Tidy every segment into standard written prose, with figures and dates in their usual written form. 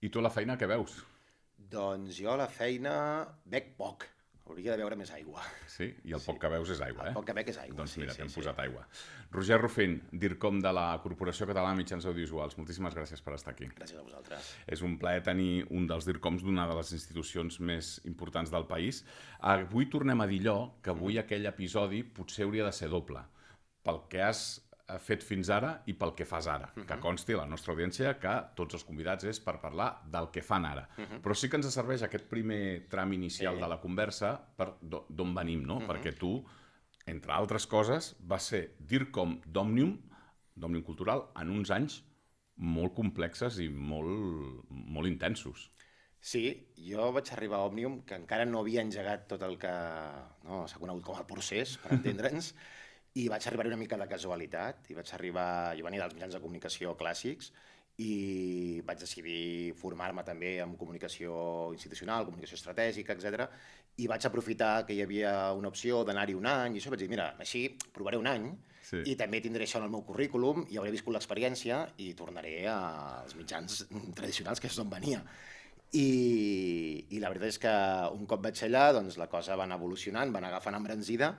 I tu a la feina què veus? Doncs jo a la feina bec poc. Hauria de beure més aigua. Sí? I el poc Sí. que veus és aigua, El poc que bec és aigua, Doncs sí, mira, sí, t'hem sí. posat aigua. Roger Rufín, DIRCOM de la Corporació Catalana de Mitjans Audiovisuals. Moltíssimes gràcies per estar aquí. Gràcies a vosaltres. És un plaer tenir un dels DIRCOMs d'una de les institucions més importants del país. Avui tornem a dir allò que avui aquell episodi potser hauria de ser doble. Pel que has fet fins ara i pel que fas ara. Que consti a la nostra audiència que tots els convidats és per parlar del que fan ara. Però sí que ens serveix aquest primer tram inicial de la conversa per d'on venim, no? Perquè tu, entre altres coses, vas ser DIRCOM d'Òmnium Cultural, en uns anys molt complexes i molt intensos. Sí, jo vaig arribar a Òmnium, que encara no havia engegat tot el que s'ha conegut com el procés, per entendre'ns, i vaig arribar una mica de casualitat, i jo venia dels mitjans de comunicació clàssics, i vaig decidir formar-me també en comunicació institucional, comunicació estratègica, etc. I vaig aprofitar que hi havia una opció d'anar-hi un any, i això vaig dir, mira, així provaré un any, Sí. i també tindré això en el meu currículum, i hauré viscut l'experiència, i tornaré als mitjans tradicionals, que és d'on venia. I la veritat és que un cop vaig allà, doncs la cosa va anar evolucionant, va anar agafant embranzida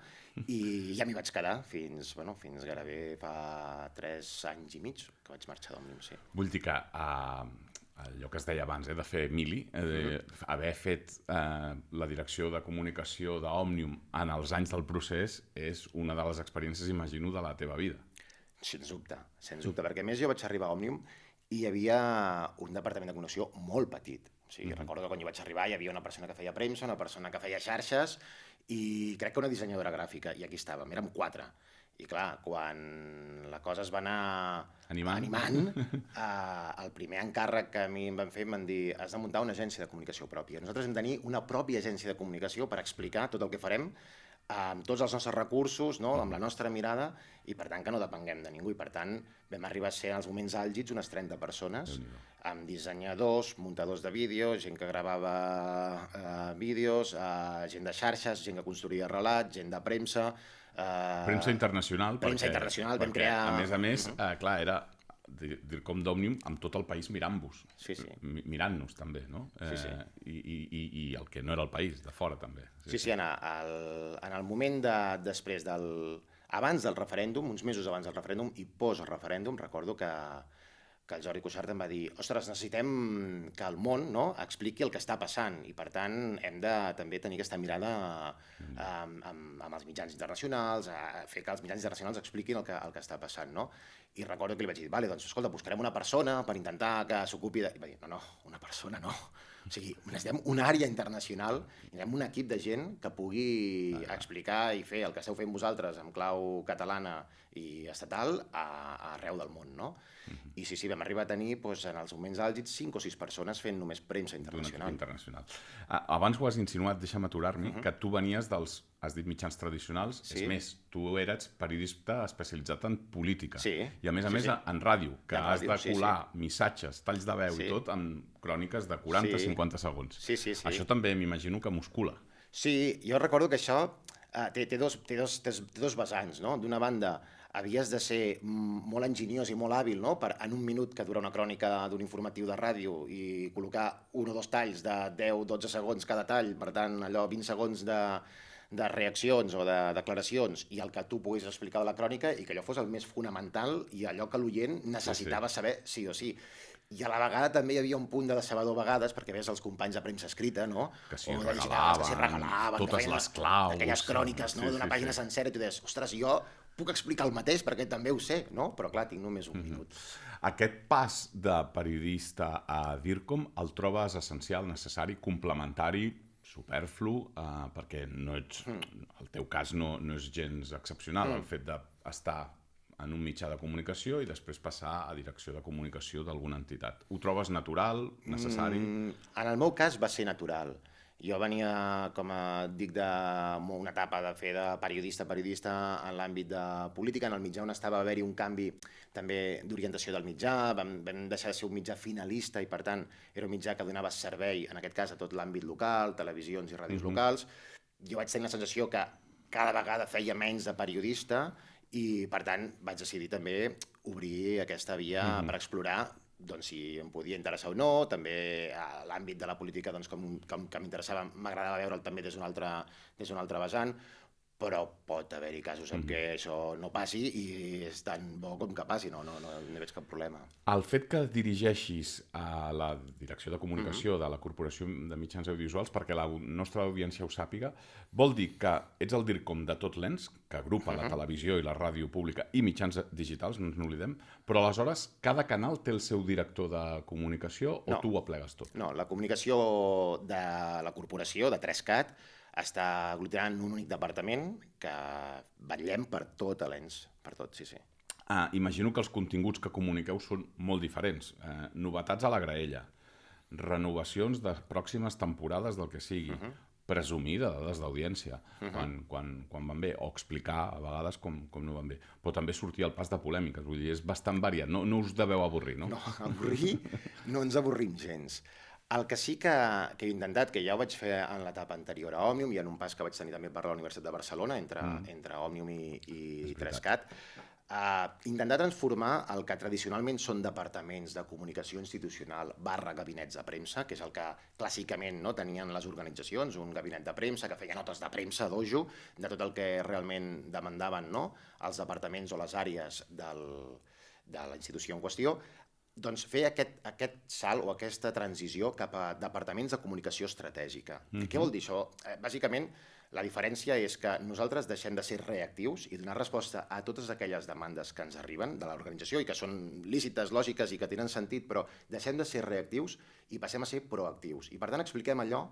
i ja m'hi vaig quedar fins gairebé fa 3 anys i mig que vaig marxar d'Òmnium, sí. Vull dir que allò que es deia abans, de fer mili, haver fet la direcció de comunicació d'Òmnium en els anys del procés és una de les experiències, imagino, de la teva vida. Sens dubte, perquè a més jo vaig arribar a Òmnium i hi havia un departament de comunicació molt petit. O sigui, recordo que quan hi vaig arribar hi havia una persona que feia premsa, una persona que feia xarxes i crec que una dissenyadora gràfica, i aquí estàvem, érem 4. I clar, quan la cosa es va anar animant el primer encàrrec que a mi em van fer em van dir has de muntar una agència de comunicació pròpia. Nosaltres hem de tenir una pròpia agència de comunicació per explicar tot el que farem amb tots els nostres recursos, no? Amb la nostra mirada, i per tant que no depenguem de ningú. I per tant vam arribar a ser en els moments àlgids unes 30 persones, amb dissenyadors, muntadors de vídeos, gent que gravava vídeos, gent de xarxes, gent que construïa relats, gent de premsa. Premsa internacional. Premsa internacional, vam perquè, crear... a més, clar, era DIRCOM d'Òmnium amb tot el país mirant-vos. Sí, sí. Mirant-nos, també, no? Sí, sí. I el que no era el país, de fora, també. Sí, en el moment després abans del referèndum, uns mesos abans del referèndum i post-referèndum, recordo que el Jordi Cuixart em va dir ostres, necessitem que el món expliqui el que està passant i per tant hem de també tenir aquesta mirada amb els mitjans internacionals, fer que els mitjans internacionals expliquin el que està passant, no? I recordo que li vaig dir, vale, doncs escolta, buscarem una persona per intentar que s'ocupi de... I va dir, no, una persona no. O sigui, necessitem una àrea internacional, necessitem un equip de gent que pugui explicar i fer el que esteu fent vosaltres en clau catalana i estatal arreu del món, no? I sí, vam arribar a tenir, en els moments àlgids, 5 o 6 persones fent només premsa internacional. Abans ho has insinuat, deixa'm aturar-m'hi, que tu venies dels, has dit mitjans tradicionals, és més, tu eres periodista especialitzat en política. Sí. I a més, en ràdio, que has de colar missatges, talls de veu i tot, amb cròniques de 40-50 segons. Sí. Això també m'imagino que muscula. Sí, jo recordo que això té dos vessants, no? D'una banda, havies de ser molt enginyós i molt hàbil, no? Per en un minut que dura una crònica d'un informatiu de ràdio i col·locar 1 o 2 talls de 10-12 segons cada tall, per tant, allò 20 segons de reaccions o de declaracions i el que tu puguis explicar de la crònica i que allò fos el més fonamental i allò que l'oient necessitava saber sí o sí. I a la vegada també hi havia un punt de decebedor a vegades, perquè ves els companys de premsa escrita, no? Que s'hi regalaven, totes les claus. Aquelles cròniques d'una pàgina sencera i tu deies, ostres, jo puc explicar el mateix perquè també ho sé, no? Però clar, tinc només un minut. Aquest pas de periodista a DIRCOM el trobes essencial, necessari, complementari, superflu, perquè no ets, el teu cas no és gens excepcional, el fet d'estar en un mitjà de comunicació i després passar a direcció de comunicació d'alguna entitat. Ho trobes natural, necessari? En el meu cas va ser natural. Jo venia, com dic, d'una etapa de fer de periodista en l'àmbit de política. En el mitjà on estava va haver-hi un canvi també d'orientació del mitjà, vam deixar de ser un mitjà finalista i per tant era un mitjà que donava servei, en aquest cas, a tot l'àmbit local, televisions i ràdios locals. Jo vaig tenir la sensació que cada vegada feia menys de periodista i per tant vaig decidir també obrir aquesta via per explorar doncs, si em podia interessar o no, també a l'àmbit de la política doncs, que m'interessava, m'agradava veure'l també des d'un altre vessant, però pot haver-hi casos en què això no passi i és tan bo com que passi, no veig cap problema. El fet que dirigeixis a la Direcció de Comunicació de la Corporació de Mitjans Audiovisuals, perquè la nostra audiència ho sàpiga, vol dir que ets el DIRCOM de tot l'ENS, que agrupa la televisió i la ràdio pública i mitjans digitals, no ens n'oblidem, però aleshores cada canal té el seu director de comunicació o tu ho aplegues tot? No, la comunicació de la corporació, de 3CAT, està aglutinant en un únic departament que vetllem per tot l'ENS, per tot, sí. Imagino que els continguts que comuniqueu són molt diferents. Novetats a la graella, renovacions de pròximes temporades del que sigui, presumir de dades d'audiència quan van bé, o explicar a vegades com no van bé. Però també sortir al pas de polèmiques, vull dir, és bastant variat. No us deveu avorrir, no? No, avorrir no ens avorrim gens. El que sí que he intentat, que ja ho vaig fer en l'etapa anterior a Òmnium i en un pas que vaig tenir també per la Universitat de Barcelona, entre Òmnium i 3CAT, intentar transformar el que tradicionalment són departaments de comunicació institucional / gabinets de premsa, que és el que clàssicament tenien les organitzacions, un gabinet de premsa que feia notes de premsa dojo, de tot el que realment demandaven els departaments o les àrees de la institució en qüestió, doncs fer aquest salt o aquesta transició cap a departaments de comunicació estratègica. Què vol dir això? Bàsicament, la diferència és que nosaltres deixem de ser reactius i donar resposta a totes aquelles demandes que ens arriben de l'organització i que són lícites, lògiques i que tenen sentit, però deixem de ser reactius i passem a ser proactius. I per tant expliquem allò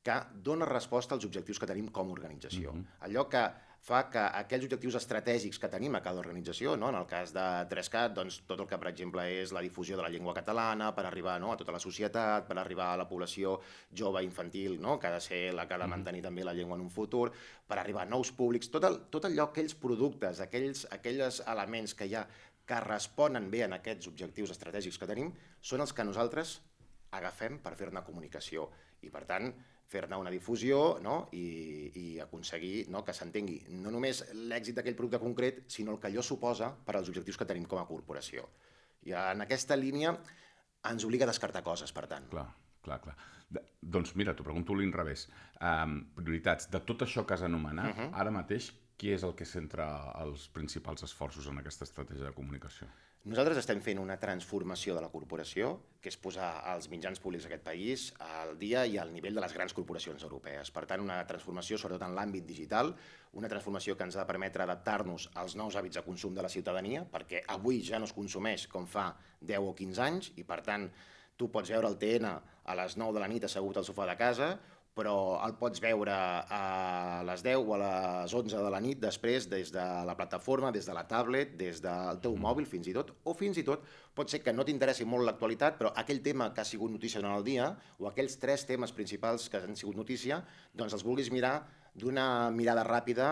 que dona resposta als objectius que tenim com a organització. Allò que fa que aquells objectius estratègics que tenim a cada organització, en el cas de 3CAT, doncs tot el que, per exemple, és la difusió de la llengua catalana per arribar a tota la societat, per arribar a la població jove infantil, que ha de ser la que ha de mantenir també la llengua en un futur, per arribar a nous públics, tot allò, aquells productes, aquells elements que hi ha que responen bé a aquests objectius estratègics que tenim, són els que nosaltres agafem per fer-ne comunicació i, per tant, fer-ne una difusió i aconseguir que s'entengui no només l'èxit d'aquell producte concret, sinó el que allò suposa per als objectius que tenim com a corporació. I en aquesta línia ens obliga a descartar coses, per tant. Clar. Doncs mira, t'ho pregunto a l'inrevés. Prioritats. De tot això que has anomenat, ara mateix, qui és el que centra els principals esforços en aquesta estratègia de comunicació? Nosaltres estem fent una transformació de la corporació, que és posar els mitjans públics d'aquest país al dia i al nivell de les grans corporacions europees. Per tant, una transformació sobretot en l'àmbit digital, una transformació que ens ha de permetre adaptar-nos als nous hàbits de consum de la ciutadania, perquè avui ja no es consumeix com fa 10 o 15 anys, i per tant, tu pots veure el TN a les 9 de la nit assegut al sofà de casa, però el pots veure a les 10 o a les 11 de la nit després des de la plataforma, des de la tablet, des del teu mòbil fins i tot, o fins i tot pot ser que no t'interessi molt l'actualitat, però aquell tema que ha sigut notícia durant el dia o aquells 3 temes principals que han sigut notícia, doncs els vulguis mirar d'una mirada ràpida,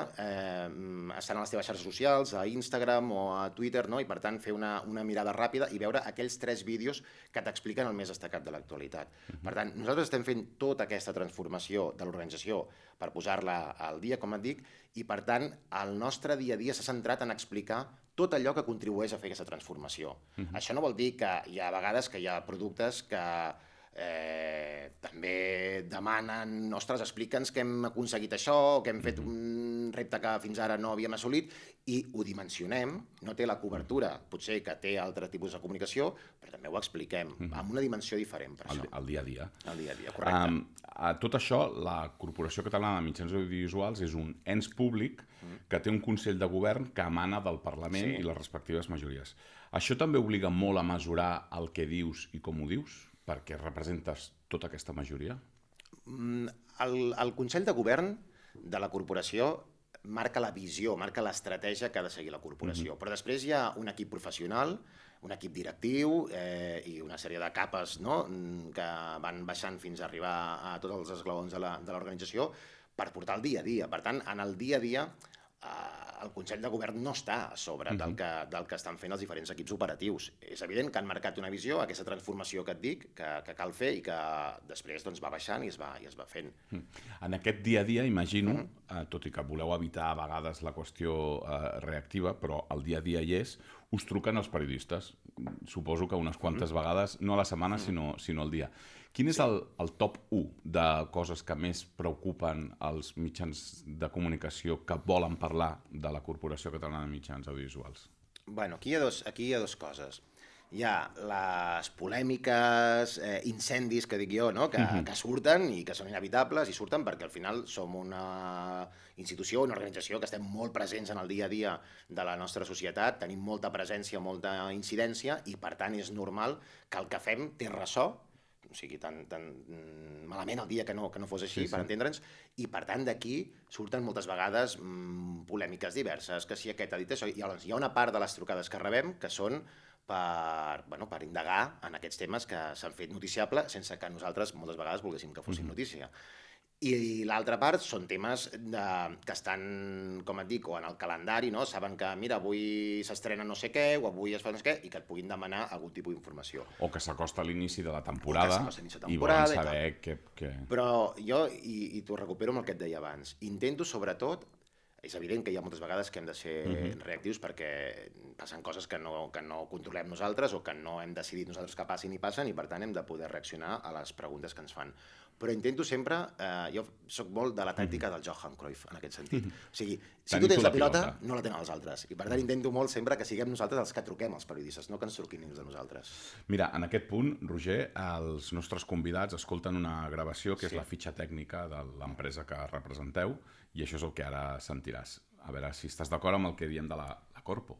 estan a les teves xarxes socials, a Instagram o a Twitter, i per tant fer una mirada ràpida i veure aquells 3 vídeos que t'expliquen el més destacat de l'actualitat. Per tant, nosaltres estem fent tota aquesta transformació de l'organització per posar-la al dia, com et dic, i per tant el nostre dia a dia s'ha centrat en explicar tot allò que contribueix a fer aquesta transformació. Això no vol dir que hi ha vegades que hi ha productes que també demanen, ostres, explica'ns que hem aconseguit això, que hem fet un repte que fins ara no havíem assolit, i ho dimensionem, no té la cobertura, potser que té altre tipus de comunicació, però també ho expliquem, amb una dimensió diferent per això. El dia a dia. El dia a dia, correcte. A tot això, la Corporació Catalana de Mitjans Audiovisuals és un ens públic que té un Consell de Govern que emana del Parlament i les respectives majories. Això també obliga molt a mesurar el que dius i com ho dius? Perquè representes tota aquesta majoria? El Consell de Govern de la corporació marca la visió, marca l'estratègia que ha de seguir la corporació, però després hi ha un equip professional, un equip directiu i una sèrie de capes que van baixant fins a arribar a tots els esglaons de l'organització per portar el dia a dia. Per tant, en el dia a dia el Consell de Govern no està a sobre del que estan fent els diferents equips operatius. És evident que han marcat una visió, aquesta transformació que et dic, que cal fer i que després doncs, va baixant i es va fent. En aquest dia a dia, imagino, tot i que voleu evitar a vegades la qüestió reactiva, però el dia a dia hi és, us truquen els periodistes. Suposo que unes quantes vegades, no a la setmana, sinó al dia. Quin és el top 1 de coses que més preocupen els mitjans de comunicació que volen parlar de la Corporació Catalana de Mitjans Audiovisuals? Bueno, aquí hi ha dos coses. Hi ha les polèmiques, incendis, que dic jo, no? que surten i que són inevitables, i surten perquè al final som una institució, una organització que estem molt presents en el dia a dia de la nostra societat, tenim molta presència, molta incidència, i per tant és normal que el que fem té ressò, o sigui, tan malament el dia que no fos així, per entendre'ns, i per tant d'aquí surten moltes vegades polèmiques diverses, que si aquest ha dit això, i llavors hi ha una part de les trucades que rebem que són per indagar en aquests temes que s'han fet noticiable sense que nosaltres moltes vegades volguéssim que fossin notícia. I l'altra part són temes que estan, com et dic, o en el calendari, no? Saben que, mira, avui s'estrena no sé què, o avui es fa no sé què, i que et puguin demanar algun tipus d'informació. O que s'acosta l'inici de la temporada i volen saber què... Però jo, i t'ho recupero amb el que et deia abans, intento sobretot, és evident que hi ha moltes vegades que hem de ser reactius perquè passen coses que no controlem nosaltres o que no hem decidit nosaltres que passin i passen, i per tant hem de poder reaccionar a les preguntes que ens fan. Però intento sempre, jo soc molt de la tàctica del Johan Cruyff en aquest sentit. O sigui, si tu tens la pilota, no la tenen els altres. I per tant intento molt sempre que siguem nosaltres els que truquem als periodistes, no que ens truquin ningú de nosaltres. Mira, en aquest punt, Roger, els nostres convidats escolten una gravació que és la fitxa tècnica de l'empresa que representeu, i això és el que ara sentiràs. A veure si estàs d'acord amb el que diem de la Corpo.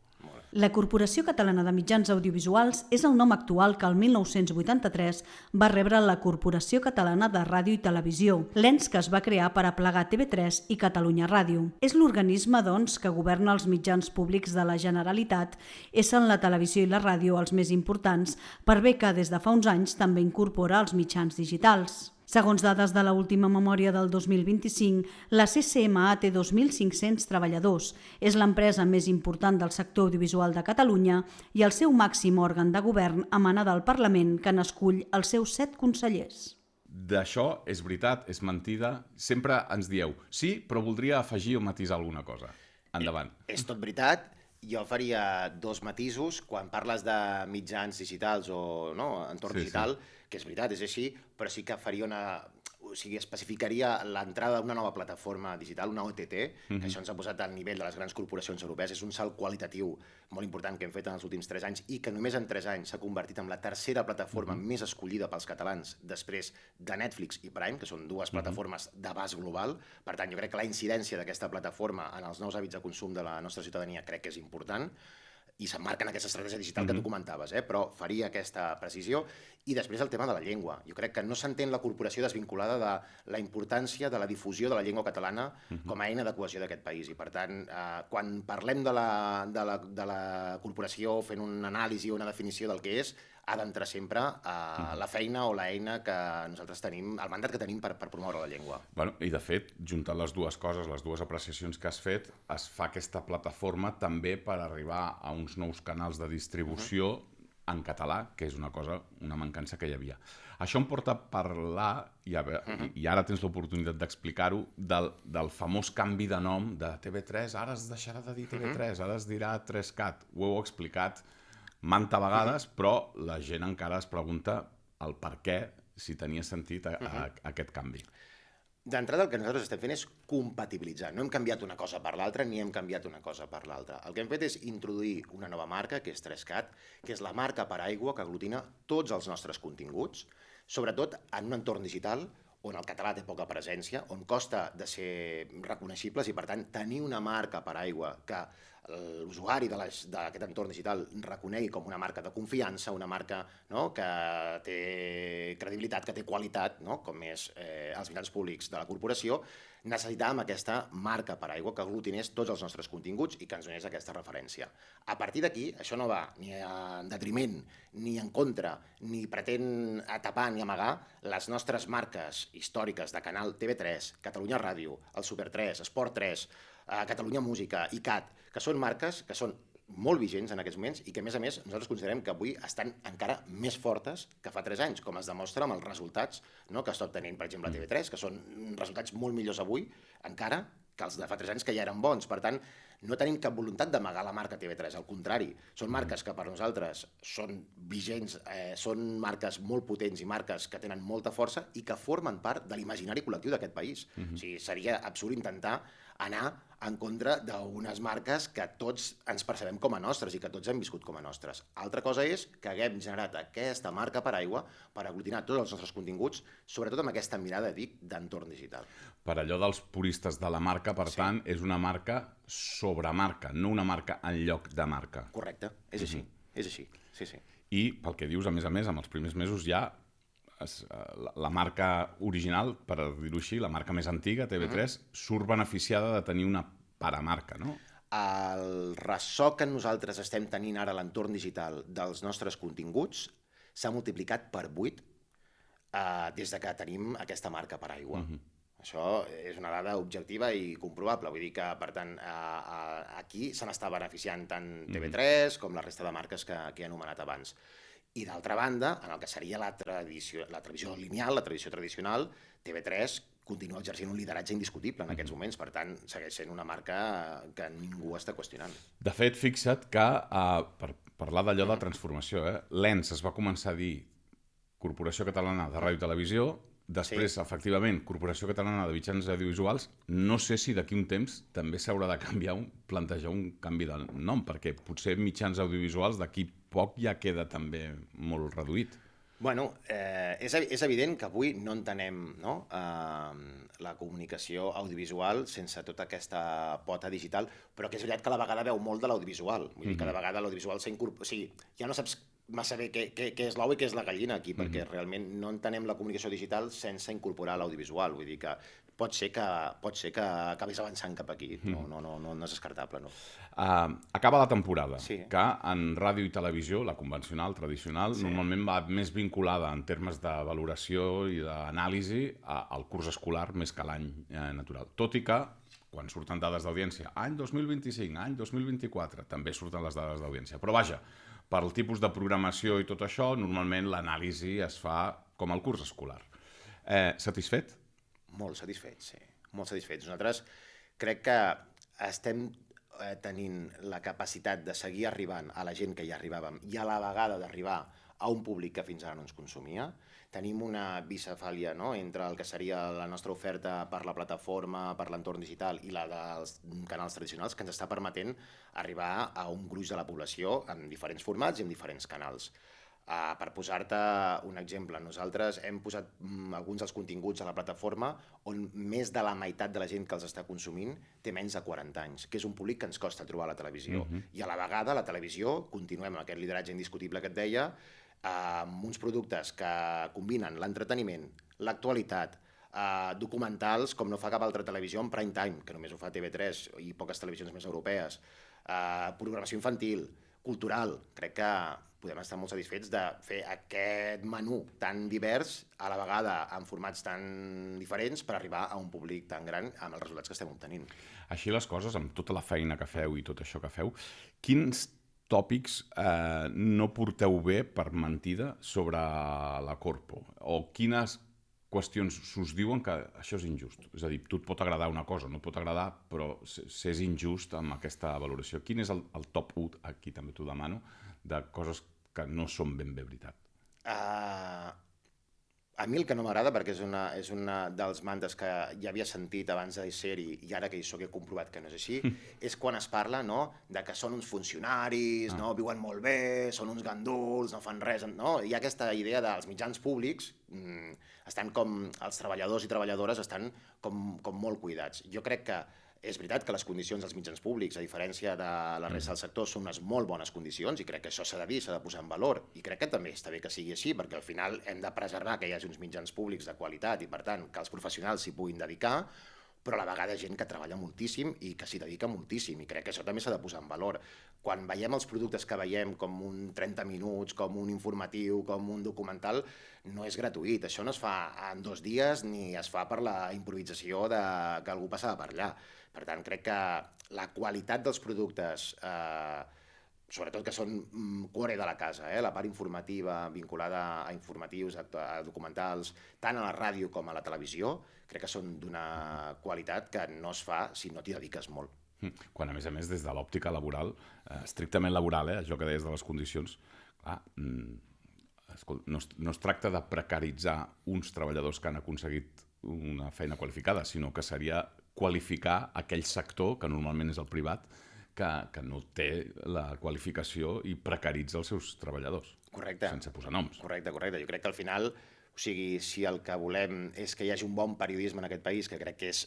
La Corporació Catalana de Mitjans Audiovisuals és el nom actual que el 1983 va rebre la Corporació Catalana de Ràdio i Televisió, l'ens que es va crear per aplegar TV3 i Catalunya Ràdio. És l'organisme, doncs, que governa els mitjans públics de la Generalitat, essent la televisió i la ràdio els més importants, per bé que des de fa uns anys també incorpora els mitjans digitals. Segons dades de l'última memòria del 2025, la CCMA té 2.500 treballadors, és l'empresa més important del sector audiovisual de Catalunya i el seu màxim òrgan de govern emana del Parlament, que n'escull els seus 7 consellers. D'això és veritat, és mentida? Sempre ens dieu, sí, però voldria afegir o matisar alguna cosa. Endavant. És tot veritat. Jo faria 2 matisos. Quan parles de mitjans digitals o entorn digital, que és veritat, és així, però sí que faria especificaria l'entrada d'una nova plataforma digital, una OTT, que això ens ha posat al nivell de les grans corporacions europees. És un salt qualitatiu molt important que hem fet en els últims 3 anys i que només en 3 anys s'ha convertit en la tercera plataforma més escollida pels catalans després de Netflix i Prime, que són 2 plataformes d'abast global. Per tant, jo crec que la incidència d'aquesta plataforma en els nous hàbits de consum de la nostra ciutadania crec que és important, i s'emmarca en aquesta estratègia digital que tu comentaves, però faria aquesta precisió. I després el tema de la llengua. Jo crec que no s'entén la corporació desvinculada de la importància de la difusió de la llengua catalana com a eina de cohesió d'aquest país. I per tant, quan parlem de la corporació fent una anàlisi o una definició del que és, ha d'entrar sempre la feina o l'eina que nosaltres tenim, el mandat que tenim per promoure la llengua. Bueno, i de fet, juntant les dues coses, les dues apreciacions que has fet, es fa aquesta plataforma també per arribar a uns nous canals de distribució en català, que és una mancança que hi havia. Això em porta a parlar, i ara tens l'oportunitat d'explicar-ho, del famós canvi de nom de TV3. Ara es deixarà de dir TV3, ara es dirà 3Cat. Ho heu explicat manta vegades, però la gent encara es pregunta el per què, si tenia sentit aquest canvi. D'entrada, el que nosaltres estem fent és compatibilitzar. No hem canviat una cosa per l'altra, ni hem canviat una cosa per l'altra. El que hem fet és introduir una nova marca, que és 3Cat, que és la marca paraigua que aglutina tots els nostres continguts, sobretot en un entorn digital on el català té poca presència, on costa de ser reconeixibles i, per tant, tenir una marca paraigua que l'usuari d'aquest entorn digital reconegui com una marca de confiança, una marca que té credibilitat, que té qualitat, com és els mitjans públics de la corporació, necessitàvem aquesta marca paraigua que aglutinés tots els nostres continguts i que ens donés aquesta referència. A partir d'aquí, això no va ni en detriment, ni en contra, ni pretén tapar ni amagar les nostres marques històriques de canal TV3, Catalunya Ràdio, el Super 3, Esport 3, Catalunya Música, ICAT, que són marques que són molt vigents en aquests moments i que, a més, nosaltres considerem que avui estan encara més fortes que fa 3 anys, com es demostra amb els resultats, no?, que està obtenint, per exemple, TV3, que són resultats molt millors avui, encara, que els de fa 3 anys que ja eren bons. Per tant, no tenim cap voluntat d'amagar la marca TV3, al contrari. Són marques que per nosaltres són vigents, són marques molt potents i marques que tenen molta força i que formen part de l'imaginari col·lectiu d'aquest país. O sigui, seria absurd intentar anar en contra d'unes marques que tots ens percebem com a nostres i que tots hem viscut com a nostres. Altra cosa és que haguem generat aquesta marca paraigua per aglutinar tots els nostres continguts, sobretot amb aquesta mirada, dic, d'entorn digital. Per allò dels puristes de la marca, per tant, és una marca sobre marca, no una marca en lloc de marca. Correcte, és així, és així, sí. I pel que dius, a més, amb els primers mesos ja la marca original, per dir-ho així, la marca més antiga, TV3, surt beneficiada de tenir una paramarca, no? El ressò que nosaltres estem tenint ara a l'entorn digital dels nostres continguts s'ha multiplicat per 8 des de que tenim aquesta marca paraigua. Això és una dada objectiva i comprovable. Vull dir que, per tant, aquí se n'està beneficiant tant TV3 com la resta de marques que he anomenat abans. I d'altra banda, en el que seria la televisió lineal, la televisió tradicional, TV3 continua exercint un lideratge indiscutible en aquests moments, per tant, segueix sent una marca que ningú està qüestionant. De fet, fixa't que, per parlar d'allò de transformació, l'ENS es va començar a dir Corporació Catalana de Ràdio i Televisió, després, efectivament, Corporació Catalana de Mitjans Audiovisuals. No sé si d'aquí un temps també s'haurà de plantejar un canvi de nom, perquè potser mitjans audiovisuals d'aquí poc ja queda també molt reduït. Bueno, és evident que avui no entenem la comunicació audiovisual sense tota aquesta pota digital, però que és veritat que a la vegada veu molt de l'audiovisual. Vull dir que a la vegada l'audiovisual s'incorpora... O sigui, ja no saps massa bé què és l'ou i què és la gallina aquí, perquè realment no entenem la comunicació digital sense incorporar l'audiovisual. Vull dir que pot ser que acabis avançant cap aquí. No és descartable, no. Acaba la temporada, Sí. que en ràdio i televisió, la convencional, tradicional, normalment va més vinculada en termes de valoració i d'anàlisi al curs escolar més que l'any natural. Tot i que, quan surten dades d'audiència, any 2025, any 2024, també surten les dades d'audiència. Però vaja, per el tipus de programació i tot això, normalment l'anàlisi es fa com el curs escolar. Satisfet? Molt satisfets, sí. Molt satisfets. Nosaltres crec que estem tenint la capacitat de seguir arribant a la gent que hi arribàvem i a la vegada d'arribar a un públic que fins ara no ens consumia. Tenim una bicefàlia entre el que seria la nostra oferta per la plataforma, per l'entorn digital i la dels canals tradicionals, que ens està permetent arribar a un gruix de la població en diferents formats i en diferents canals. Per posar-te un exemple, nosaltres hem posat alguns dels continguts a la plataforma on més de la meitat de la gent que els està consumint té menys de 40 anys, que és un públic que ens costa trobar a la televisió. I a la vegada, la televisió, continuem amb aquest lideratge indiscutible que et deia, amb uns productes que combinen l'entreteniment, l'actualitat, documentals com no fa cap altra televisió en prime time, que només ho fa TV3 i poques televisions més europees, programació infantil, cultural. Crec que podem estar molt satisfets de fer aquest menú tan divers, a la vegada en formats tan diferents, per arribar a un públic tan gran amb els resultats que estem obtenint. Així les coses, amb tota la feina que feu i tot això que feu, quins tòpics no porteu bé per mentida sobre la Corpo? O quines qüestions s'us diuen que això és injust? És a dir, tu et pot agradar una cosa, no et pot agradar, però s'és injust amb aquesta valoració. Quin és el top 1, aquí també t'ho demano, de coses que no són ben bé veritat? A mi el que no m'agrada, perquè és una dels mantres que ja havia sentit abans de ser-hi i ara que hi soc he comprovat que no és així, és quan es parla de que són uns funcionaris, viuen molt bé, són uns ganduls, no fan res. Hi ha aquesta idea dels mitjans públics, estan com els treballadors i treballadores estan com molt cuidats. Jo crec que és veritat que les condicions dels mitjans públics, a diferència de la resta del sector, són unes molt bones condicions i crec que això s'ha de dir, s'ha de posar en valor. I crec que també està bé que sigui així, perquè al final hem de preservar que hi hagi uns mitjans públics de qualitat i, per tant, que els professionals s'hi puguin dedicar, però a la vegada gent que treballa moltíssim i que s'hi dedica moltíssim, i crec que això també s'ha de posar en valor. quan veiem els productes que veiem, com un 30 minuts, com un informatiu, com un documental, no és gratuït. Això no es fa en 2 dies ni es fa per la improvisació que algú passava per allà. Per tant, crec que la qualitat dels productes, sobretot que són cuore de la casa, la part informativa vinculada a informatius, a documentals, tant a la ràdio com a la televisió, crec que són d'una qualitat que no es fa si no t'hi dediques molt. Quan, a més, des de l'òptica laboral, estrictament laboral, això que deies de les condicions, clar, no es tracta de precaritzar uns treballadors que han aconseguit una feina qualificada, sinó que seria qualificar aquell sector, que normalment és el privat, que no té la qualificació i precaritza els seus treballadors. Correcte. Sense posar noms. Correcte. Jo crec que al final, o sigui, si el que volem és que hi hagi un bon periodisme en aquest país, que crec que és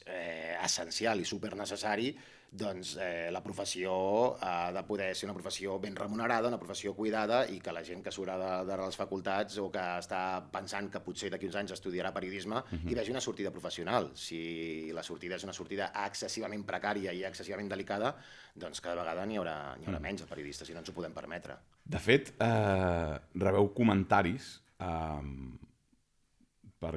essencial i supernecessari, doncs la professió ha de poder ser una professió ben remunerada, una professió cuidada, i que la gent que surt de les facultats o que està pensant que potser d'aquí uns anys estudiarà periodisme hi vegi una sortida professional. Si la sortida és una sortida excessivament precària i excessivament delicada, doncs cada vegada n'hi haurà menys de periodistes i no ens ho podem permetre. De fet, rebeu comentaris per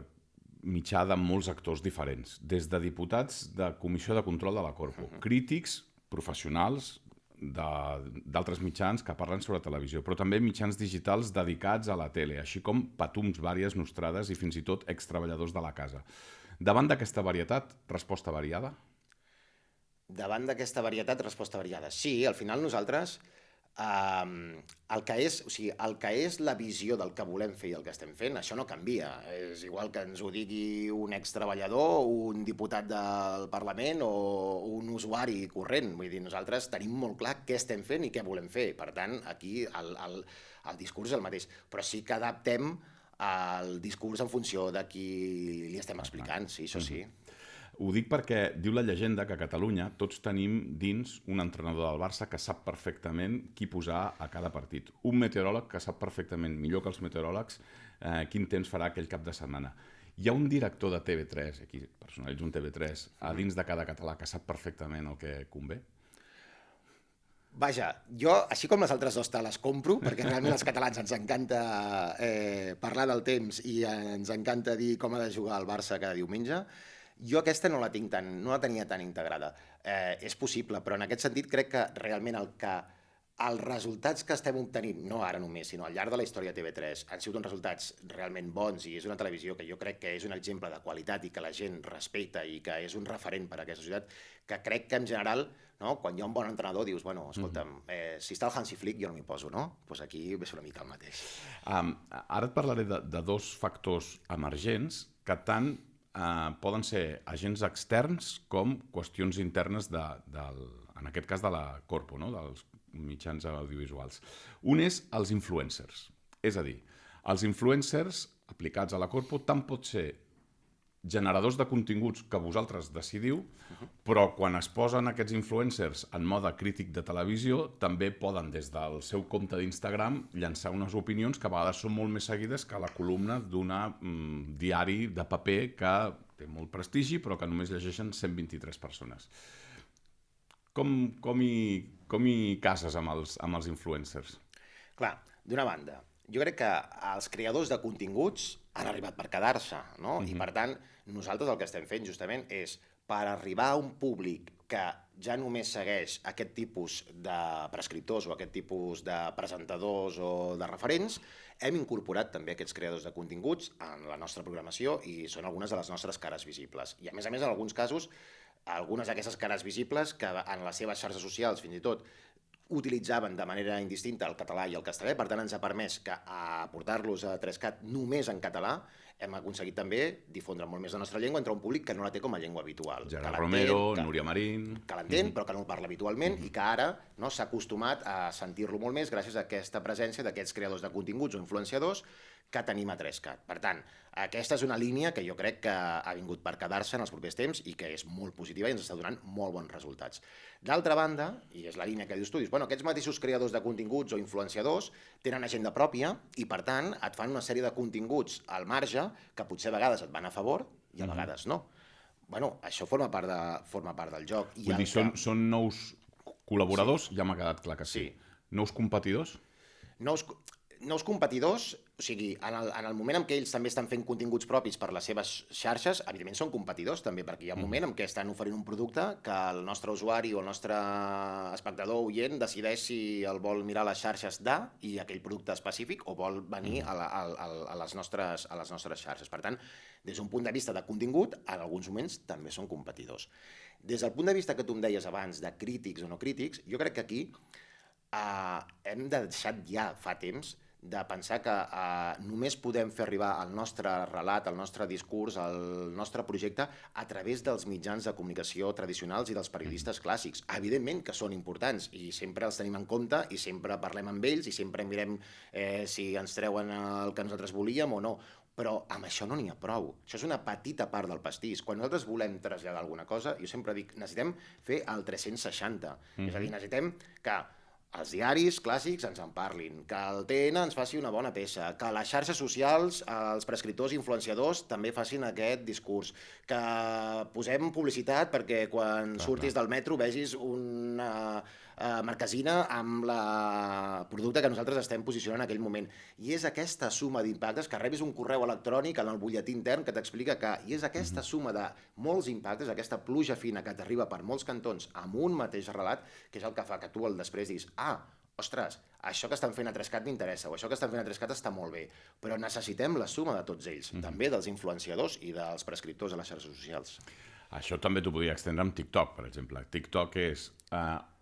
mitjà de molts actors diferents, des de diputats de Comissió de Control de la Corpo, crítics, professionals d'altres mitjans que parlen sobre televisió, però també mitjans digitals dedicats a la tele, així com patums, vàries, nostrades i fins i tot extreballadors de la casa. Davant d'aquesta varietat, resposta variada? Davant d'aquesta varietat, resposta variada. Sí, al final nosaltres el que és la visió del que volem fer i el que estem fent, això no canvia. És igual que ens ho digui un extreballador, un diputat del Parlament o un usuari corrent. Vull dir, nosaltres tenim molt clar què estem fent i què volem fer. Per tant, aquí el discurs és el mateix. Però sí que adaptem el discurs en funció de qui li estem explicant, sí, això sí. Ho dic perquè diu la llegenda que a Catalunya tots tenim dins un entrenador del Barça que sap perfectament qui posar a cada partit. Un meteoròleg que sap perfectament, millor que els meteoròlegs, quin temps farà aquell cap de setmana. Hi ha un director de TV3, aquí personalitzo un TV3, a dins de cada català que sap perfectament el que convé? Vaja, jo, així com les altres dues te les compro, perquè realment als catalans ens encanta parlar del temps i ens encanta dir com ha de jugar el Barça cada diumenge, jo aquesta no la tenia tan integrada. És possible, però en aquest sentit crec que realment els resultats que estem obtenint, no ara només, sinó al llarg de la història de TV3, han sigut uns resultats realment bons i és una televisió que jo crec que és un exemple de qualitat i que la gent respecta i que és un referent per a aquesta societat, que crec que en general, no, quan hi ha un bon entrenador dius, bueno, escolta'm, si està el Hansi Flick jo no m'hi poso, no? Doncs aquí ve una mica el mateix. Ara et parlaré de dos factors emergents que tant poden ser agents externs com qüestions internes, en aquest cas de la Corpo, no? Dels mitjans audiovisuals. Un és els influencers. És a dir, els influencers aplicats a la Corpo tant pot ser generadors de continguts que vosaltres decidiu, però quan es posen aquests influencers en mode crític de televisió, també poden, des del seu compte d'Instagram, llançar unes opinions que a vegades són molt més seguides que la columna d'un diari de paper que té molt prestigi, però que només llegeixen 123 persones. Com hi cases amb els influencers? Clar, d'una banda, jo crec que els creadors de continguts han arribat per quedar-se, no? I per tant, nosaltres el que estem fent justament és, per arribar a un públic que ja només segueix aquest tipus de prescriptors o aquest tipus de presentadors o de referents, hem incorporat també aquests creadors de continguts en la nostra programació i són algunes de les nostres cares visibles. I a més, en alguns casos, algunes d'aquestes cares visibles que en les seves xarxes socials fins i tot utilitzaven de manera indistinta el català i el castellà, per tant ens ha permès que portar-los a 3CAT només en català hem aconseguit també difondre molt més la nostra llengua entre un públic que no la té com a llengua habitual. Gerard Romero, Núria Marín... Que l'entén, però que no el parla habitualment i que ara s'ha acostumat a sentir-lo molt més gràcies a aquesta presència d'aquests creadors de continguts o influenciadors que tenim a 3CAT. Per tant, aquesta és una línia que jo crec que ha vingut per quedar-se en els propers temps i que és molt positiva i ens està donant molt bons resultats. D'altra banda, i és la línia que dius tu, aquests mateixos creadors de continguts o influenciadors tenen agenda pròpia i, per tant, et fan una sèrie de continguts al marge que potser a vegades et van a favor i a vegades no. Això forma part del joc. Vull dir, són nous Col·laboradors, ja m'ha quedat clar que sí. Nous competidors? Nous competidors, o sigui, en el moment en què ells també estan fent continguts propis per les seves xarxes, evidentment són competidors també, perquè hi ha un moment en què estan oferint un producte que el nostre usuari o el nostre espectador oient decideix si el vol mirar a les xarxes i aquell producte específic o vol venir a les nostres xarxes. Per tant, des d'un punt de vista de contingut, en alguns moments també són competidors. Des del punt de vista que tu em deies abans de crítics o no crítics, jo crec que aquí hem deixat ja fa temps de pensar que només podem fer arribar el nostre relat, el nostre discurs, el nostre projecte a través dels mitjans de comunicació tradicionals i dels periodistes clàssics. Evidentment que són importants i sempre els tenim en compte i sempre parlem amb ells i sempre mirem si ens treuen el que nosaltres volíem o no. Però amb això no n'hi ha prou. Això és una petita part del pastís. Quan nosaltres volem traslladar alguna cosa, jo sempre dic, necessitem fer el 360. És a dir, necessitem que els diaris clàssics ens en parlin, que el TN ens faci una bona peça, que les xarxes socials, els prescriptors i influenciadors també facin aquest discurs, que posem publicitat perquè quan surtis del metro vegis una marquesina amb el producte que nosaltres estem posicionant en aquell moment. I és aquesta suma d'impactes, que rebis un correu electrònic en el butlletí intern que t'explica que... I és aquesta suma de molts impactes, aquesta pluja fina que t'arriba per molts cantons amb un mateix relat, que és el que fa que tu després diguis ostres, això que estan fent a 3CAT m'interessa, o això que estan fent a 3CAT està molt bé, però necessitem la suma de tots ells, també dels influenciadors i dels prescriptors a les xarxes socials. Això també t'ho podria extendre amb TikTok, per exemple. TikTok és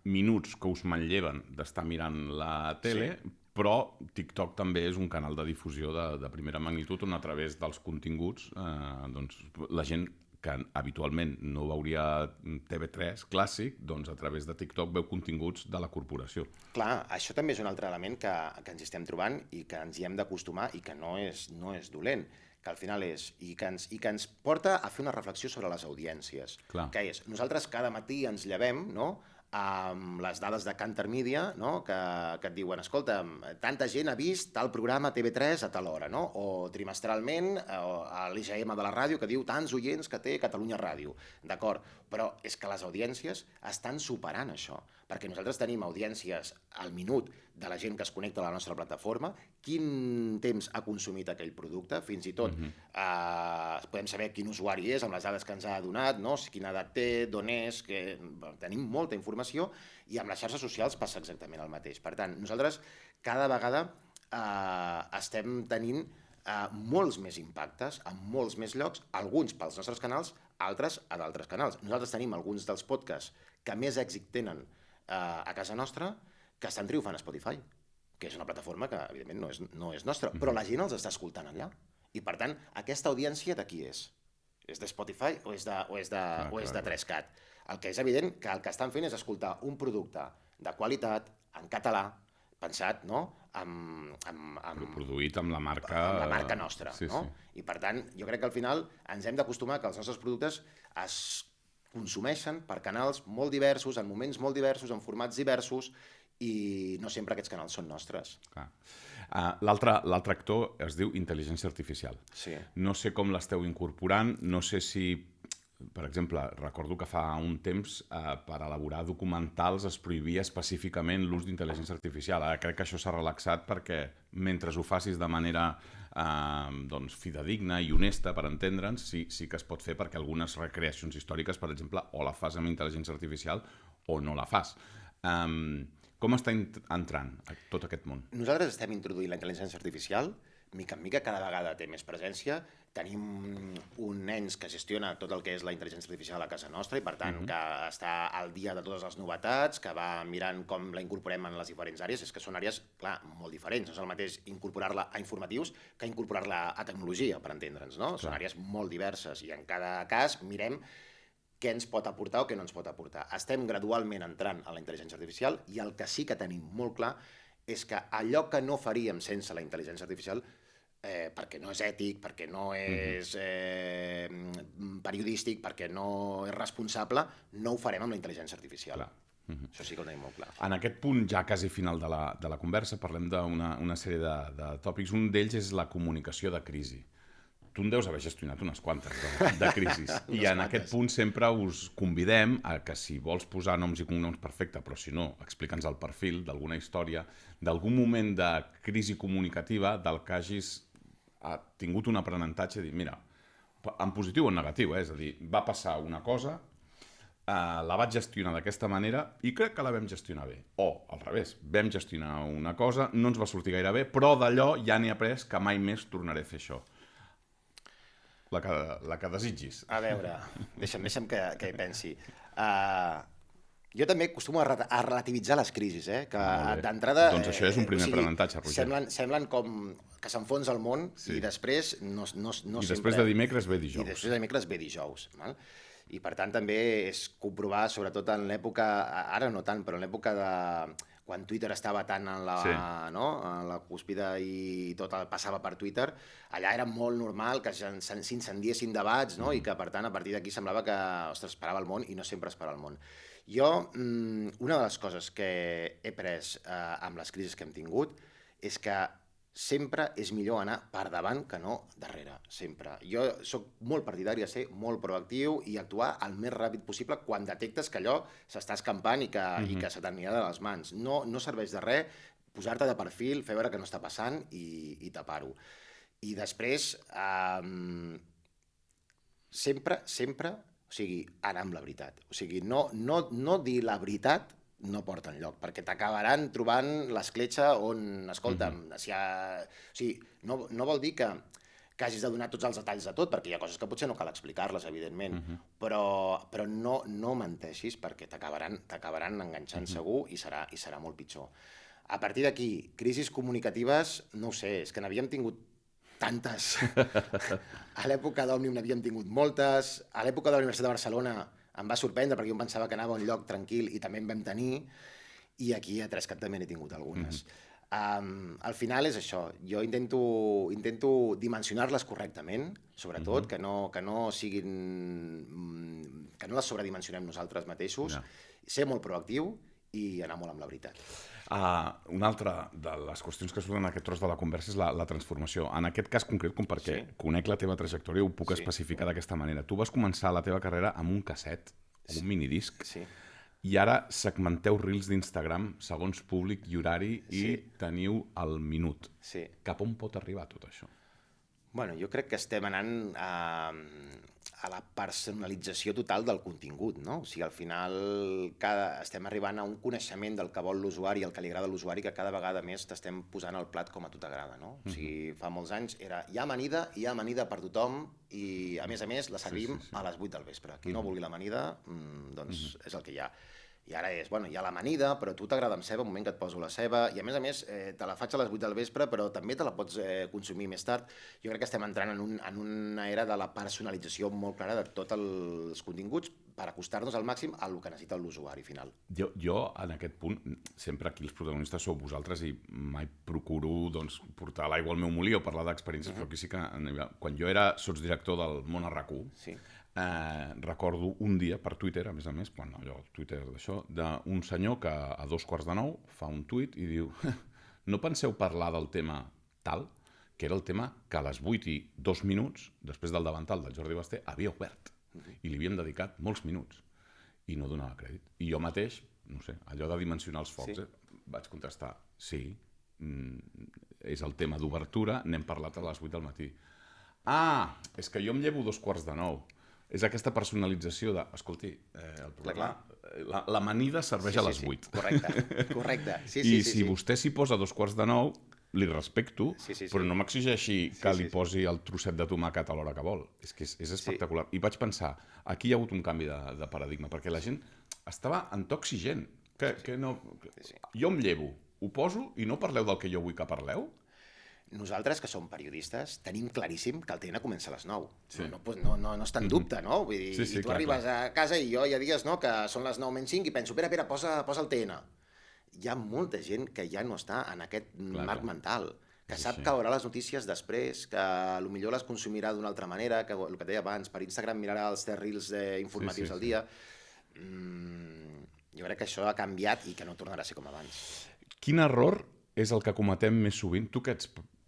minuts que us manlleven d'estar mirant la tele, però TikTok també és un canal de difusió de primera magnitud on a través dels continguts la gent que habitualment no veuria TV3 clàssic, doncs a través de TikTok veu continguts de la corporació. Clar, això també és un altre element que ens estem trobant i que ens hi hem d'acostumar i que no és dolent, que al final és, i que ens porta a fer una reflexió sobre les audiències. Clar. Que és, nosaltres cada matí ens llevem, no?, amb les dades de Kantar Media, no?, que et diuen, escolta, tanta gent ha vist tal programa a TV3 a tal hora, no?, o trimestralment a l'IGM de la ràdio que diu tants oients que té Catalunya Ràdio, d'acord? Però és que les audiències estan superant això, perquè nosaltres tenim audiències al minut de la gent que es connecta a la nostra plataforma, quin temps ha consumit aquell producte, fins i tot podem saber quin usuari és, amb les dades que ens ha donat, no?, quina edat té, d'on és, tenim molta informació, i amb les xarxes socials passa exactament el mateix. Per tant, nosaltres cada vegada estem tenint molts més impactes, en molts més llocs, alguns pels nostres canals, altres a d'altres canals. Nosaltres tenim alguns dels podcasts que més èxit tenen a casa nostra que estan triomfant a Spotify, que és una plataforma que, evidentment, no és nostra, però la gent els està escoltant allà. I, per tant, aquesta audiència de qui és? És de Spotify o és de 3CAT? El que és evident que el que estan fent és escoltar un producte de qualitat, en català, pensat, no?, produït amb la marca... Amb la marca nostra, no? I, per tant, jo crec que al final ens hem d'acostumar que els nostres productes es consumeixen per canals molt diversos, en moments molt diversos, en formats diversos, i no sempre aquests canals són nostres. L'altre actor es diu intel·ligència artificial. Sí. No sé com l'esteu incorporant, no sé si, per exemple, recordo que fa un temps per elaborar documentals es prohibia específicament l'ús d'intel·ligència artificial. Ara crec que això s'ha relaxat perquè mentre ho facis de manera fidedigna i honesta, per entendre'ns, sí que es pot fer, perquè algunes recreacions històriques, per exemple, o la fas amb intel·ligència artificial o no la fas. Com està entrant tot aquest món? Nosaltres estem introduint la intel·ligència artificial, mica en mica cada vegada té més presència. Tenim un ens que gestiona tot el que és la intel·ligència artificial a casa nostra i, per tant, que està al dia de totes les novetats, que va mirant com la incorporem en les diferents àrees. És que són àrees, clar, molt diferents. No és el mateix incorporar-la a informatius que incorporar-la a tecnologia, per entendre'ns, no? Són àrees molt diverses i en cada cas mirem què ens pot aportar o què no ens pot aportar. Estem gradualment entrant a la intel·ligència artificial i el que sí que tenim molt clar és que allò que no faríem sense la intel·ligència artificial, perquè no és ètic, perquè no és periodístic, perquè no és responsable, no ho farem amb la intel·ligència artificial. Això sí que ho tenim molt clar. En aquest punt ja quasi final de la conversa parlem d'una sèrie de tòpics. Un d'ells és la comunicació de crisi. tu en deus haver gestionat unes quantes de crisis. I en aquest punt sempre us convidem a que si vols posar noms i cognoms, perfecte, però si no, explica'ns el perfil d'alguna història, d'algun moment de crisi comunicativa del que hagis tingut un aprenentatge i dir, mira, en positiu o en negatiu, és a dir, va passar una cosa, la vaig gestionar d'aquesta manera i crec que la vam gestionar bé. O, al revés, vam gestionar una cosa, no ens va sortir gaire bé, però d'allò ja n'he après que mai més tornaré a fer això. La que desitgis. A veure, deixa'm que hi pensi. Jo també acostumo a relativitzar les crisis, que d'entrada... Doncs això és un primer aprenentatge, Roger. Semblen com que s'enfonsa el món i després no sempre... I després de dimecres ve dijous. I després de dimecres ve dijous, val? I per tant també és comprovar, sobretot en l'època, ara no tant, però en l'època de quan Twitter estava tan en la cúspide i tot passava per Twitter, allà era molt normal que s'incendiessin debats, no? I que per tant a partir d'aquí semblava que, ostres, parava el món i no sempre es para el món. Jo, una de les coses que he pres amb les crisis que hem tingut és que sempre és millor anar per davant que no darrere, sempre. Jo sóc molt partidari de ser molt proactiu i actuar el més ràpid possible quan detectes que allò s'està escampant i que se t'anirà de les mans. No serveix de res posar-te de perfil, fer veure que no està passant i tapar-ho. I després, sempre, o sigui, anar amb la veritat. O sigui, no dir la veritat no porta enlloc, perquè t'acabaran trobant l'escletxa on, escolta'm, o sigui, no vol dir que hagis de donar tots els detalls de tot, perquè hi ha coses que potser no cal explicar-les, evidentment, però no menteixis perquè t'acabaran enganxant segur i serà molt pitjor. A partir d'aquí, crisis comunicatives, no ho sé, és que n'havíem tingut tantes. A l'època d'Òmnium n'havíem tingut moltes, a l'època de la Universitat de Barcelona em va sorprendre perquè jo em pensava que anava a un lloc tranquil i també en vam tenir, i aquí a Trescat també n'he tingut algunes. Al final és això, jo intento dimensionar-les correctament, sobretot, que no siguin... que no les sobredimensionem nosaltres mateixos, ser molt proactiu i anar molt amb la veritat. Una altra de les qüestions que surten en aquest tros de la conversa és la transformació. En aquest cas concret, com perquè conec la teva trajectòria, ho puc especificar d'aquesta manera. Tu vas començar la teva carrera amb un casset, amb un minidisc, i ara segmenteu reels d'Instagram segons públic i horari i teniu el minut. Cap on pot arribar tot això? Bueno, jo crec que estem anant a la personalització total del contingut, no? O sigui, al final estem arribant a un coneixement del que vol l'usuari i el que li agrada a l'usuari que cada vegada més t'estem posant al plat com a tu t'agrada, no? O sigui, fa molts anys hi ha amanida per tothom i, a més, la servim a les 8 del vespre. Qui no vulgui l'amanida, doncs és el que hi ha. I ara és, bueno, hi ha l'amanida, però a tu t'agrada amb ceba, un moment que et poso la ceba, i a més, te la faig a les 8 del vespre, però també te la pots consumir més tard. Jo crec que estem entrant en una era de la personalització molt clara de tots els continguts per acostar-nos al màxim a el que necessita l'usuari final. Jo, en aquest punt, sempre aquí els protagonistes sou vosaltres i mai procuro portar l'aigua al meu molí o parlar d'experiències, però aquí sí que, quan jo era sotsdirector del Món a RAC1, recordo un dia per Twitter, a més, quan allò, Twitter d'això, d'un senyor que a 2:15 fa un tuit i diu no penseu parlar del tema tal, que era el tema que a les 8:02, després del davantal del Jordi Basté, havia obert i li havíem dedicat molts minuts i no donava crèdit. I jo mateix, no sé, allò de dimensionar els focs, vaig contestar, sí, és el tema d'obertura, n'hem parlat a les 8 del matí. És que jo em llevo 8:45. És aquesta personalització de, escolti, el problema, l'amanida serveix a les 8. Correcte. I si vostè s'hi posa a 8:45, li respecto, però no m'exigeixi que li posi el trosset de tomàquet a l'hora que vol. És que és espectacular. I vaig pensar, aquí hi ha hagut un canvi de paradigma, perquè la gent estava en to exigent. Jo em llevo, ho poso i no parleu del que jo vull que parleu? Nosaltres, que som periodistes, tenim claríssim que el TN comença a les 9. No està en dubte, no? Vull dir, i tu arribes a casa i jo hi ha dies que són les 9:05 i penso, Pere, posa el TN. Hi ha molta gent que ja no està en aquest marc mental, que sap que veurà les notícies després, que potser les consumirà d'una altra manera, que el que deia abans, per Instagram mirarà els 3 reels informatius al dia. Jo crec que això ha canviat i que no tornarà a ser com abans. Quin error és el que cometem més sovint? Tu que ets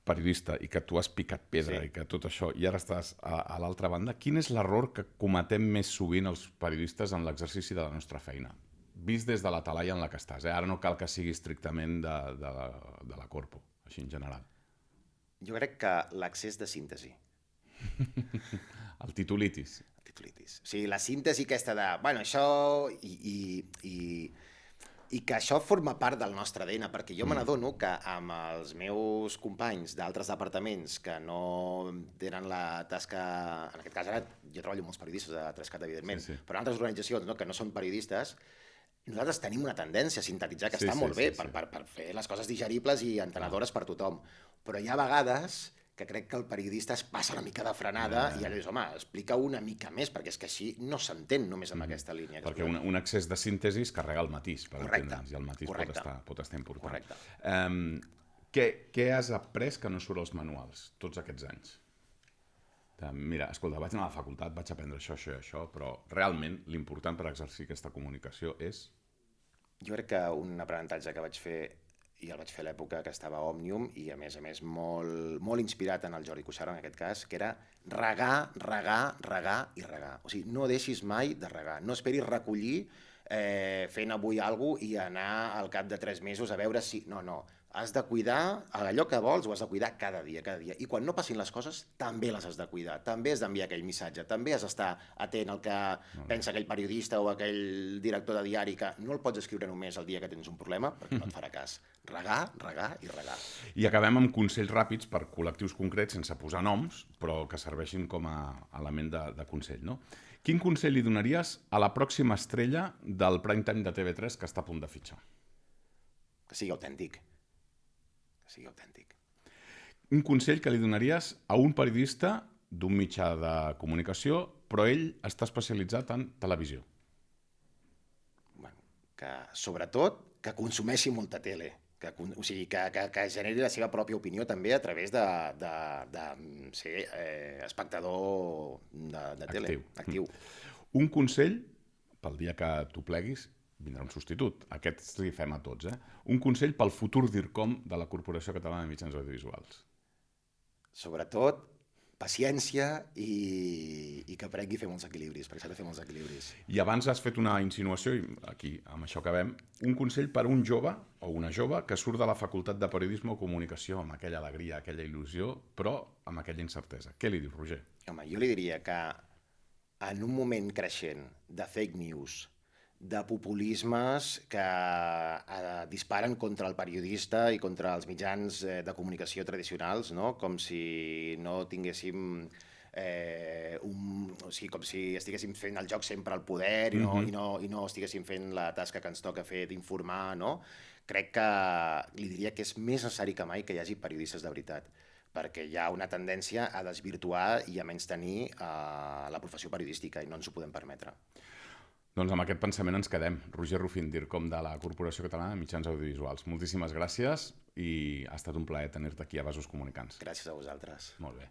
periodista i que tu has picat pedra i que tot això, i ara estàs a l'altra banda, quin és l'error que cometem més sovint els periodistes en l'exercici de la nostra feina? Vist des de la talaia en la que estàs, Ara no cal que sigui estrictament de la corpo, així en general. Jo crec que l'accés de síntesi. El titulitis. O sigui, la síntesi aquesta de, bueno, això i que això forma part del nostre ADN, perquè jo me n'adono que amb els meus companys d'altres departaments que no tenen la tasca... En aquest cas, ara jo treballo amb molts periodistes a 3CAT, evidentment, però en altres organitzacions que no són periodistes, nosaltres tenim una tendència a sintetitzar que està molt bé per fer les coses digeribles i entenedores per tothom. Però hi ha vegades que crec que el periodista es passa una mica de frenada i allò dius, home, explica una mica més, perquè és que així no s'entén només amb aquesta línia. Perquè un excés de síntesi es carrega el matís, per entendre'ns, i el matís pot estar important. Què has après que no surt als manuals tots aquests anys? Mira, escolta, vaig anar a la facultat, vaig aprendre això i això, però realment l'important per exercir aquesta comunicació és... Jo crec que un aprenentatge que vaig fer, i el vaig fer a l'època que estava a Òmnium, i a més molt inspirat en el Jordi Cuixart en aquest cas, que era regar i regar. O sigui, no deixis mai de regar, no esperis recollir fent avui alguna cosa i anar al cap de 3 mesos a veure si... No, has de cuidar allò que vols, ho has de cuidar cada dia. I quan no passin les coses, també les has de cuidar, també has d'enviar aquell missatge, també has d'estar atent al que pensa aquell periodista o aquell director de diari, que no el pots escriure només el dia que tens un problema, perquè no et farà cas. Regar i regar. I acabem amb consells ràpids per col·lectius concrets, sense posar noms, però que serveixin com a element de consell, no? Quin consell li donaries a la pròxima estrella del prime time de TV3 que està a punt de fitxar? Que sigui autèntic. Un consell que li donaries a un periodista d'un mitjà de comunicació, però ell està especialitzat en televisió? Bueno, que sobretot que consumeixi molta tele, o sigui, que generi la seva pròpia opinió també a través de ser espectador de tele. Actiu. Un consell, pel dia que tu pleguis, vindrà un substitut. Aquests li fem a tots. Un consell pel futur DIRCOM de la Corporació Catalana de Mitjans Audiovisuals. Sobretot, paciència i que aprengui a fer molts equilibris, perquè s'ha de fer molts equilibris. I abans has fet una insinuació, i aquí amb això acabem, un consell per a un jove o una jove que surt de la facultat de Periodisme o Comunicació amb aquella alegria, aquella il·lusió, però amb aquella incertesa. Què li dius, Roger? Home, jo li diria que en un moment creixent de fake news, de populismes que disparen contra el periodista i contra els mitjans de comunicació tradicionals, no? Com si no tinguéssim o sigui, com si estiguéssim fent el joc sempre al poder i no estiguéssim fent la tasca que ens toca fer d'informar, no? Crec que li diria que és més necessari que mai que hi hagi periodistes de veritat, perquè hi ha una tendència a desvirtuar i a menystenir la professió periodística i no ens ho podem permetre. Doncs amb aquest pensament ens quedem. Roger Rufín, DIRCOM de la Corporació Catalana de Mitjans Audiovisuals. Moltíssimes gràcies i ha estat un plaer tenir-te aquí a Vasos Comunicants. Gràcies a vosaltres. Molt bé.